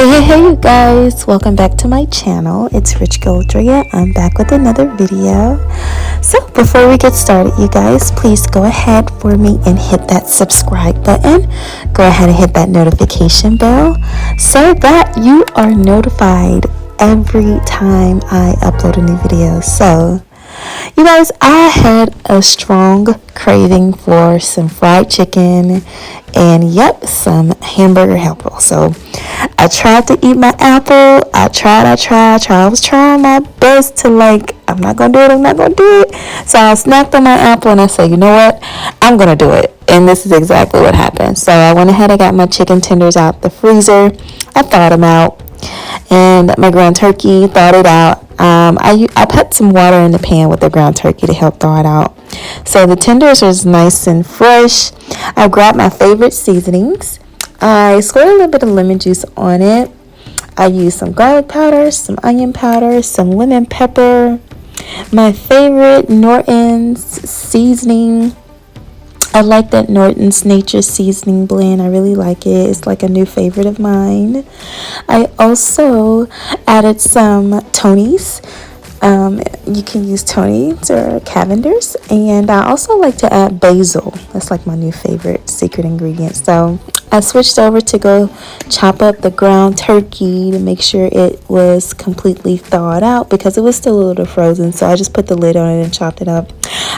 Hey you guys, welcome back to my channel. It's Rich Goldria. I'm back with another video. So before we get started, you guys, please go ahead for me and hit that subscribe button. Go ahead and hit that notification bell so that you are notified every time I upload a new video. So you guys, I had a strong craving for some fried chicken and some hamburger helper. So I tried to eat my apple. I was trying my best to I'm not gonna do it. So I snacked on my apple and I said, you know what? I'm gonna do it. And this is exactly what happened. So I went ahead and got my chicken tenders out the freezer. I thawed them out. And my ground turkey, thawed it out. I put some water in the pan with the ground turkey to help thaw it out. So the tenders was nice and fresh. I grabbed my favorite seasonings. I squirted a little bit of lemon juice on it. I used some garlic powder, some onion powder, some lemon pepper. My favorite Norton's seasoning. I like that Norton's Nature Seasoning blend. I really like it. It's like a new favorite of mine. I also added some Tony's. You can use Tony's or Cavender's. And I also like to add basil. That's like my new favorite secret ingredient. So I switched over to go chop up the ground turkey to make sure it was completely thawed out because it was still a little frozen. So I just put the lid on it and chopped it up.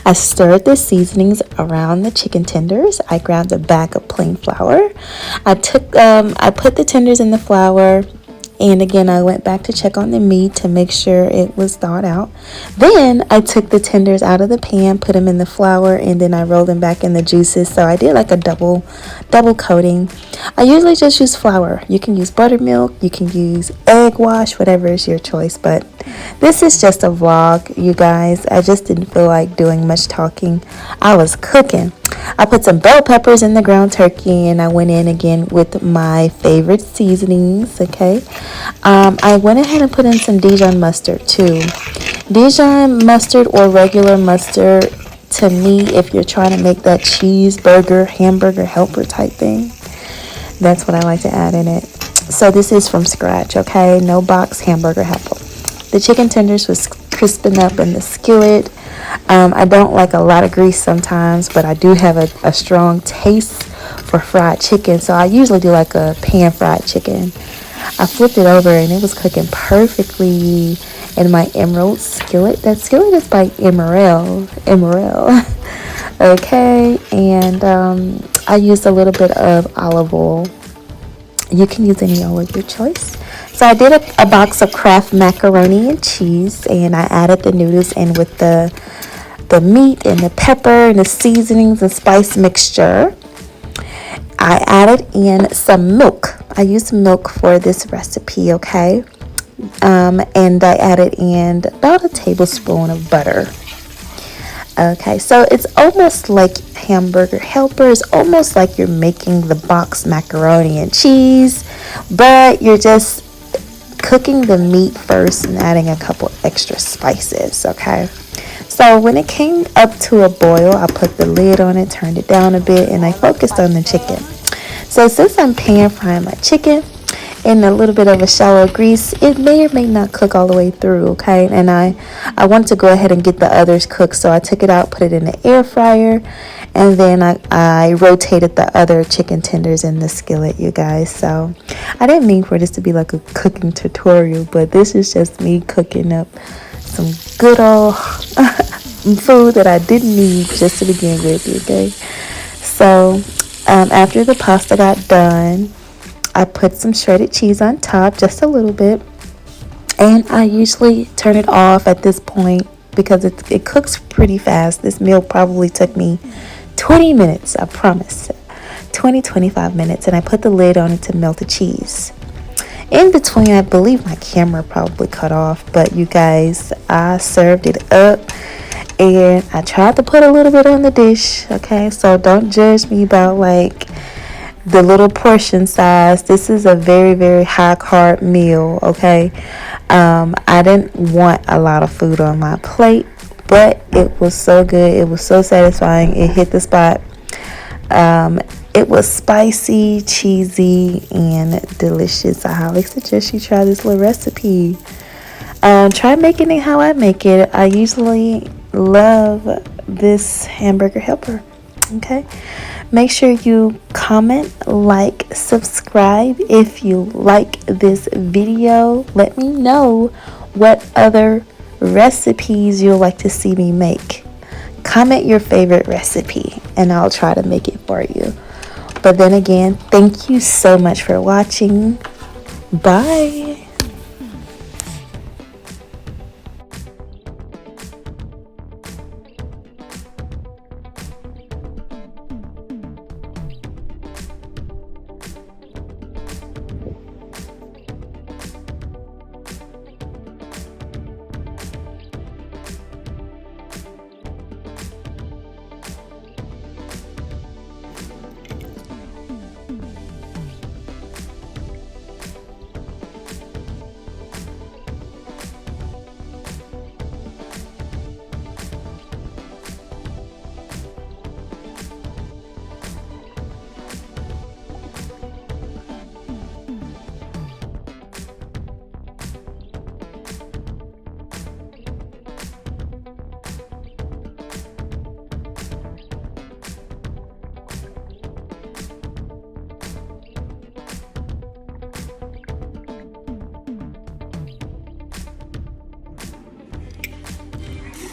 I stirred the seasonings around the chicken tenders. I grabbed a bag of plain flour. I put the tenders in the flour. And again, I went back to check on the meat to make sure it was thawed out. Then I took the tenders out of the pan, put them in the flour, and then I rolled them back in the juices. So I did like a double coating. I usually just use flour. You can use buttermilk, you can use egg wash, whatever is your choice. But this is just a vlog, you guys. I just didn't feel like doing much talking. I was cooking. I put some bell peppers in the ground turkey, and I went in again with my favorite seasonings. Okay, I went ahead and put in some Dijon mustard too. Dijon mustard or regular mustard, to me, if you're trying to make that cheeseburger hamburger helper type thing, that's what I like to add in it. So this is from scratch, okay? No box hamburger helper. The chicken tenders was crisping up in the skillet. I don't like a lot of grease sometimes, but I do have a strong taste for fried chicken, so I usually do like a pan fried chicken. I flipped it over and it was cooking perfectly in my emerald skillet. That skillet is by Emerald. Okay, and I used a little bit of olive oil. You can use any oil of your choice. So I did a box of Kraft macaroni and cheese, and I added the noodles in with the meat and the pepper and the seasonings and spice mixture. I added in some milk. I used milk for this recipe, okay? And I added in about a tablespoon of butter. Okay, so it's almost like hamburger helper. It's almost like you're making the box macaroni and cheese, but you're just cooking the meat first and adding a couple extra spices, okay? So when it came up to a boil, I put the lid on it, turned it down a bit, and I focused on the chicken. So since I'm pan frying my chicken in a little bit of a shallow grease, it may or may not cook all the way through, okay? And I wanted to go ahead and get the others cooked, so I took it out, put it in the air fryer, and then I rotated the other chicken tenders in the skillet, you guys. So I didn't mean for this to be like a cooking tutorial, but this is just me cooking up some good old food that I didn't need just to begin with, okay? So after the pasta got done, I put some shredded cheese on top, just a little bit. And I usually turn it off at this point because it cooks pretty fast. This meal probably took me 20 minutes, I promise. 25 minutes. And I put the lid on it to melt the cheese. In between, I believe my camera probably cut off. But you guys, I served it up. And I tried to put a little bit on the dish. Okay, so don't judge me about the little portion size. This is a very, very high carb meal, okay? I didn't want a lot of food on my plate, but it was so good. It was so satisfying. It hit the spot. It was spicy, cheesy, and delicious. I highly suggest you try this little recipe. Try making it how I make it. I usually love this hamburger helper. Okay, make sure you comment, like, subscribe if you like this video. Let me know what other recipes you'd like to see me make. Comment your favorite recipe and I'll try to make it for you. But then again, thank you so much for watching. Bye.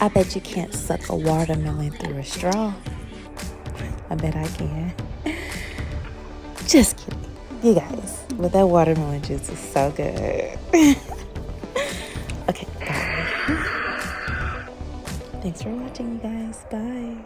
I bet you can't suck a watermelon through a straw. I bet I can. Just kidding. You guys, but that watermelon juice is so good. Okay, bye. Thanks for watching, you guys. Bye.